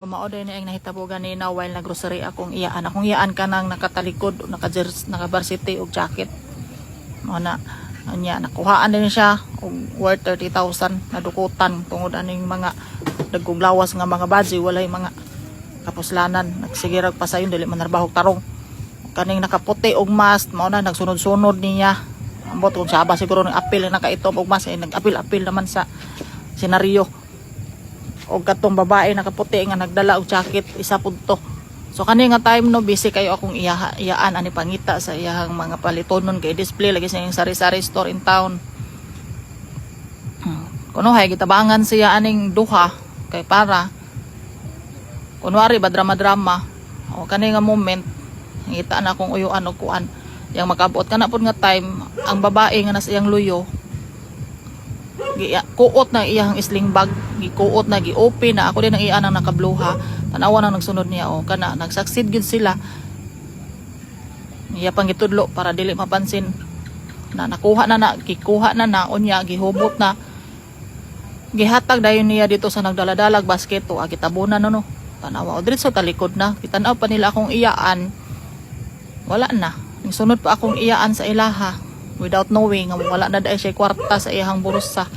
Mao din ang nahitabo ganina while naggrocery akong iyaan ka nang nakatalikod, naka-varsity og jacket. Mao na anya nakuhaan din siya og worth 30,000 nadukutan tungod aning mga dagkong lawas nga mga badge walay mga kapuslanan. Nagsigirag pa sayon dili man narbahog tarong. Kaning nakaputi og mask mao na nagsunod-sunod niya. Ambot kung siya ba siguro ng apil na kaitom og mask ay nag-apil naman sa senaryo. O katong babae nakaputi nga nagdala og jacket isa pud to. So kani nga time no busy kayo akong iyaan ani pangita sa iyang mga palitonon kay display lagi sa iyang sari-sari store in town. Kuno hay gitabangan siya aning duha kay para kunwari ba drama-drama o kani nga moment ngita na akong uyuan og kuan yang makabot kana pud nga time ang babae nga nasa iyang luyo kuot na iyang sling bag, gikuot na, gi-open na, ako din ang iyan ang nakabluha, tanawa na nagsunod niya, o kana, nagsaksid yun sila, iya pang gitudlo, para dili mapansin, na nakuha na, gikuha na, unya, gihubot na, gihatag dayon niya dito sa nagdaladalag basket, o agitabunan no, tanawa, o dito sa talikod na, kitanaw pa nila akong iyaan, wala na, sunod pa akong iyaan sa ilaha, without knowing, wala na dahil siya kwarta sa iyang burusa.